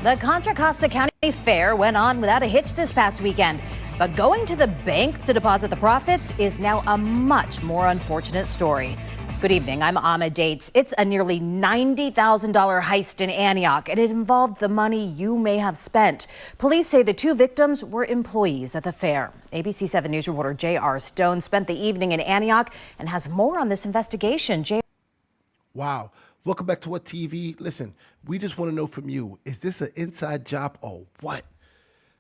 The Contra Costa County Fair went on without a hitch this past weekend. But going to the bank to deposit the profits is now a much more unfortunate story. Good evening, I'm Ahmed Dates. It's a nearly $90,000 heist in Antioch, and it involved the money you may have spent. Police say the two victims were employees at the fair. ABC 7 News reporter J.R. Stone spent the evening in Antioch and has more on this investigation. Wow. Welcome back to What TV. Listen, we just want to know from you, is this an inside job or what?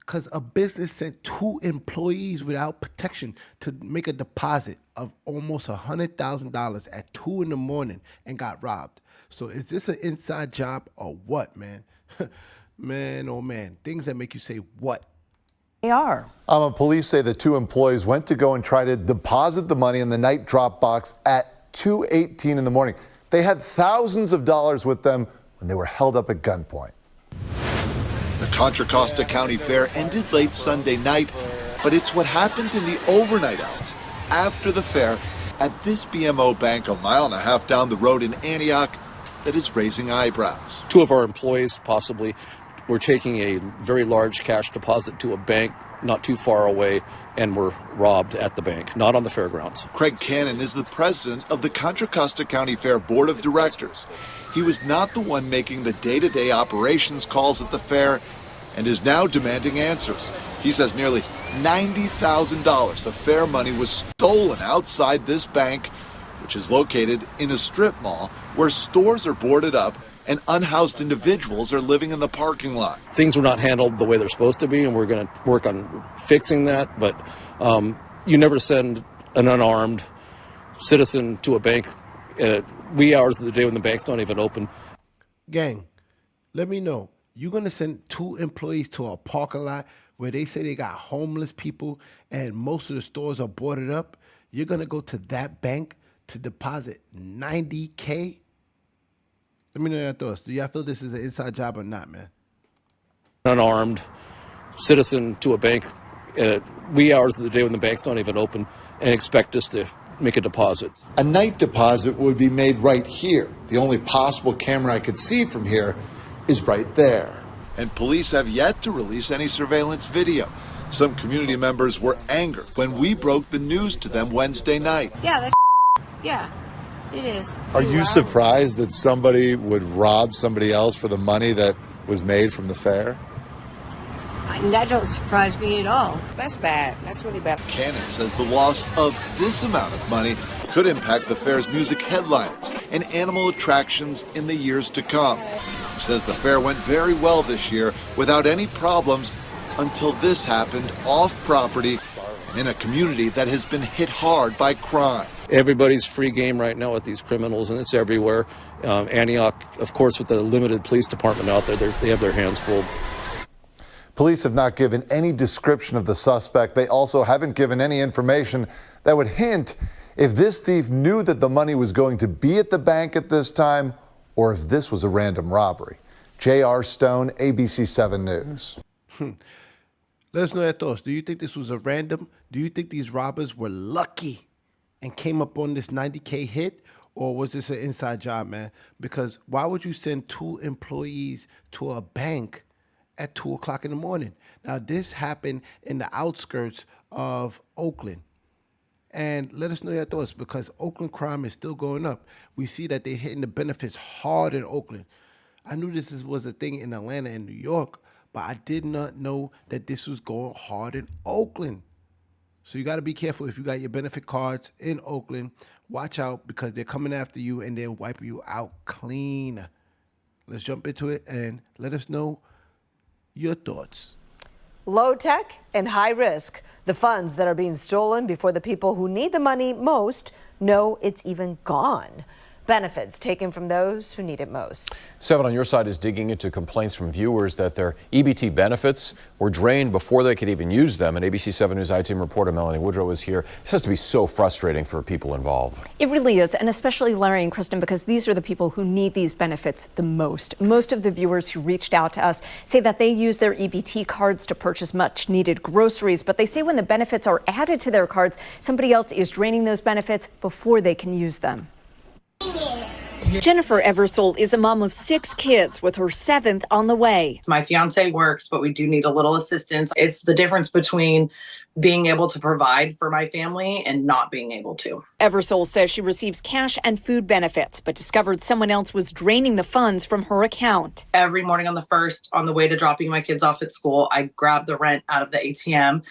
Because a business sent two employees without protection to make a deposit of almost $100,000 at 2 in the morning and got robbed. So is this an inside job or what, man? Man, oh man, things that make you say what? They are. Police say the two employees went to go and try to deposit the money in the night drop box at 2:18 in the morning. They had thousands of dollars with them when they were held up at gunpoint. The Contra Costa County Fair ended late Sunday night, but it's what happened in the overnight hours after the fair at this BMO bank a mile and a half down the road in Antioch that is raising eyebrows. Two of our employees possibly were taking a very large cash deposit to a bank not too far away and were robbed at the bank, not on the fairgrounds. Craig Cannon is the president of the Contra Costa County Fair Board of Directors. He was not the one making the day-to-day operations calls at the fair and is now demanding answers. He says nearly $90,000 of fair money was stolen outside this bank, which is located in a strip mall where stores are boarded up and unhoused individuals are living in the parking lot. Things were not handled the way they're supposed to be, and we're going to work on fixing that. But you never send an unarmed citizen to a bank at wee hours of the day when the bank's not even open. Gang, let me know. You're going to send two employees to a parking lot where they say they got homeless people and most of the stores are boarded up? You're going to go to that bank to deposit $90K? Let me know your thoughts. Do y'all feel this is an inside job or not, man? Unarmed citizen to a bank at wee hours of the day when the bank's not even open and expect us to make a deposit. A night deposit would be made right here. The only possible camera I could see from here is right there. And police have yet to release any surveillance video. Some community members were angered when we broke the news to them Wednesday night. Yeah, that's yeah. It is. Are you surprised that somebody would rob somebody else for the money that was made from the fair? That don't surprise me at all. That's bad. That's really bad. Cannon says the loss of this amount of money could impact the fair's music headliners and animal attractions in the years to come. He says the fair went very well this year without any problems until this happened off property and in a community that has been hit hard by crime. Everybody's free game right now with these criminals, and it's everywhere. Antioch, of course, with the limited police department out there, they have their hands full. Police have not given any description of the suspect. They also haven't given any information that would hint if this thief knew that the money was going to be at the bank at this time or if this was a random robbery. J.R. Stone, ABC 7 News. Let us know your thoughts. Do you think this was a random? Do you think these robbers were lucky and came up on this $90K hit? Or was this an inside job, man? Because why would you send two employees to a bank at 2 o'clock in the morning? Now, this happened in the outskirts of Oakland. And let us know your thoughts, because Oakland crime is still going up. We see that they're hitting the benefits hard in Oakland. I knew this was a thing in Atlanta and New York, but I did not know that this was going hard in Oakland. So you got to be careful if you got your benefit cards in Oakland. Watch out, because they're coming after you and they're wiping you out clean. Let's jump into it and let us know your thoughts. Low tech and high risk. The funds that are being stolen before the people who need the money most know it's even gone. Benefits taken from those who need it most. 7 on your side is digging into complaints from viewers that their EBT benefits were drained before they could even use them. And ABC 7 News I-Team reporter Melanie Woodrow is here. This has to be so frustrating for people involved. It really is, and especially Larry and Kristen, because these are the people who need these benefits the most. Most of the viewers who reached out to us say that they use their EBT cards to purchase much needed groceries, but they say when the benefits are added to their cards, somebody else is draining those benefits before they can use them. Jennifer Eversole is a mom of 6 kids with her 7th on the way. My fiance works, but we do need a little assistance. It's the difference between being able to provide for my family and not being able to. Eversole says she receives cash and food benefits, but discovered someone else was draining the funds from her account. Every morning on the 1st, on the way to dropping my kids off at school, I grab the rent out of the ATM.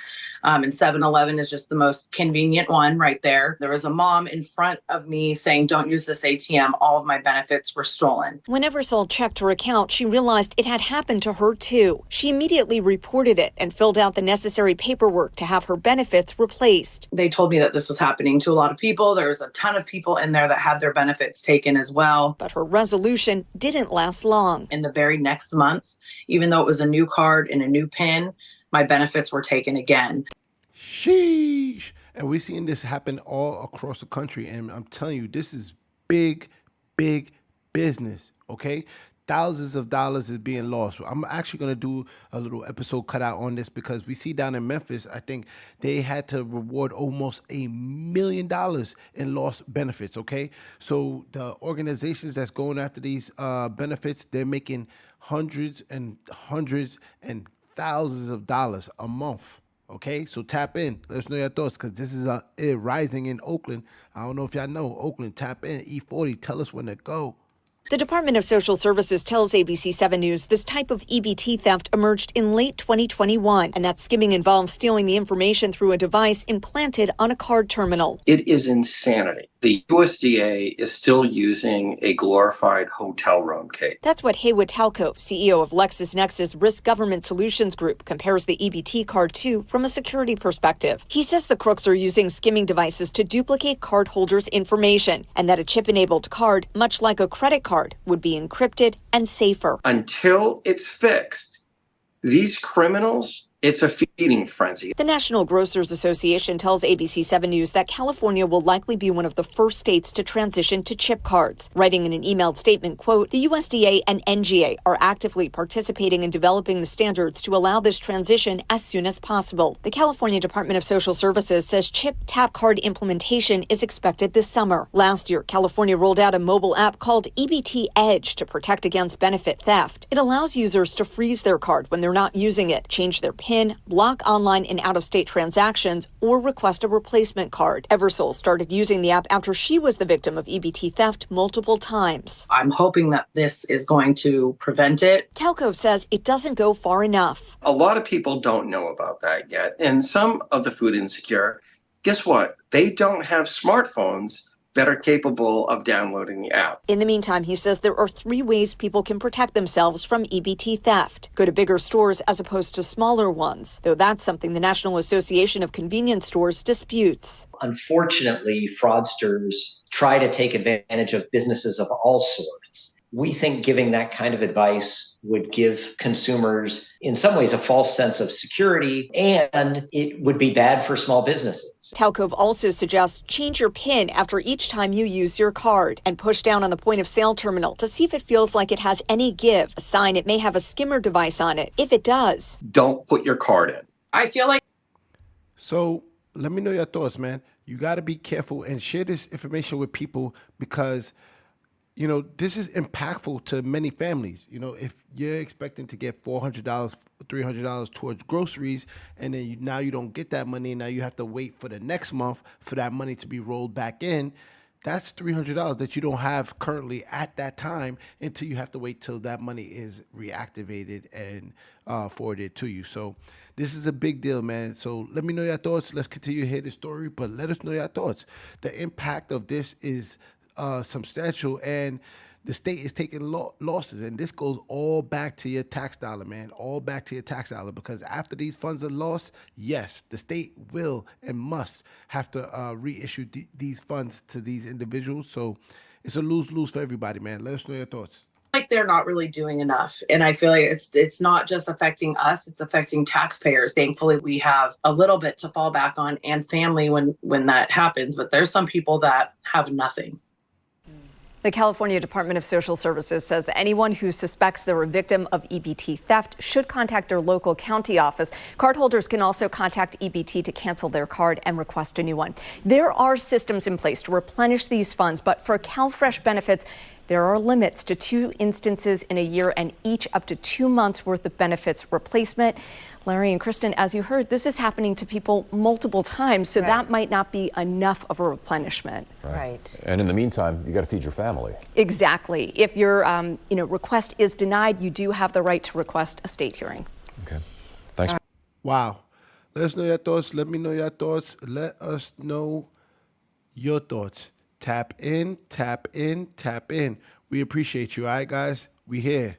And 7-Eleven is just the most convenient one right there. There was a mom in front of me saying, "Don't use this ATM. All of my benefits were stolen." When Eversole checked her account, she realized it had happened to her too. She immediately reported it and filled out the necessary paperwork to have her benefits replaced. They told me that this was happening to a lot of people. There was a ton of people in there that had their benefits taken as well. But her resolution didn't last long. In the very next month, even though it was a new card and a new PIN, my benefits were taken again. Sheesh. And we're seeing this happen all across the country. And I'm telling you, this is big, big business, okay? Thousands of dollars is being lost. I'm actually going to do a little episode cut out on this because we see down in Memphis, I think they had to reward almost $1 million in lost benefits, okay? So the organizations that's going after these benefits, they're making hundreds and thousands of dollars a month. Okay, so tap in. Let us know your thoughts because this is rising in Oakland. I don't know if y'all know Oakland. Tap in. E40. Tell us when to go. The Department of Social Services tells ABC 7 News this type of EBT theft emerged in late 2021, and that skimming involves stealing the information through a device implanted on a card terminal. It is insanity. The USDA is still using a glorified hotel room key. That's what Haywood Talcove, CEO of LexisNexis Risk Government Solutions Group, compares the EBT card to from a security perspective. He says the crooks are using skimming devices to duplicate cardholders' information, and that a chip-enabled card, much like a credit card, would be encrypted and safer. Until it's fixed, these criminals, it's a feeding frenzy. The National Grocers Association tells ABC 7 News that California will likely be one of the first states to transition to chip cards. Writing in an emailed statement, quote, the USDA and NGA are actively participating in developing the standards to allow this transition as soon as possible. The California Department of Social Services says chip tap card implementation is expected this summer. Last year, California rolled out a mobile app called EBT Edge to protect against benefit theft. It allows users to freeze their card when they're not using it, change their PIN, block online and out-of-state transactions, or request a replacement card. Eversole started using the app after she was the victim of EBT theft multiple times. I'm hoping that this is going to prevent it. Talcove says it doesn't go far enough. A lot of people don't know about that yet. And some of the food insecure, guess what? They don't have smartphones that are capable of downloading the app. In the meantime, he says there are 3 ways people can protect themselves from EBT theft. Go to bigger stores as opposed to smaller ones, though that's something the National Association of Convenience Stores disputes. Unfortunately, fraudsters try to take advantage of businesses of all sorts. We think giving that kind of advice would give consumers, in some ways, a false sense of security, and it would be bad for small businesses. Talcove also suggests change your PIN after each time you use your card and push down on the point of sale terminal to see if it feels like it has any give, a sign it may have a skimmer device on it. If it does, don't put your card in. I feel like. So let me know your thoughts, man. You got to be careful and share this information with people because you know, this is impactful to many families. You know, if you're expecting to get $400, $300 towards groceries, and then now you don't get that money, and now you have to wait for the next month for that money to be rolled back in, that's $300 that you don't have currently at that time until you have to wait till that money is reactivated and forwarded to you. So this is a big deal, man. So let me know your thoughts. Let's continue to hear the story, but let us know your thoughts. The impact of this is substantial, and the state is taking losses, and this goes all back to your tax dollar, man, all back to your tax dollar, because after these funds are lost, yes, the state will and must have to reissue these funds to these individuals. So it's a lose-lose for everybody, man. Let us know your thoughts. Like they're not really doing enough, and I feel like it's not just affecting us, it's affecting taxpayers. Thankfully, we have a little bit to fall back on and family when that happens, but there's some people that have nothing. The California Department of Social Services says anyone who suspects they're a victim of EBT theft should contact their local county office. Cardholders can also contact EBT to cancel their card and request a new one. There are systems in place to replenish these funds, but for CalFresh benefits, There are limits to 2 instances in a year and each up to 2 months worth of benefits replacement. Larry and Kristen, as you heard, this is happening to people multiple times, so that might not be enough of a replenishment. Right. And in the meantime, you got to feed your family. Exactly. If your request is denied, you do have the right to request a state hearing. Okay. Thanks. Wow. Let us know your thoughts. Let me know your thoughts. Let us know your thoughts. Tap in, tap in, tap in. We appreciate you. All right, guys? We here.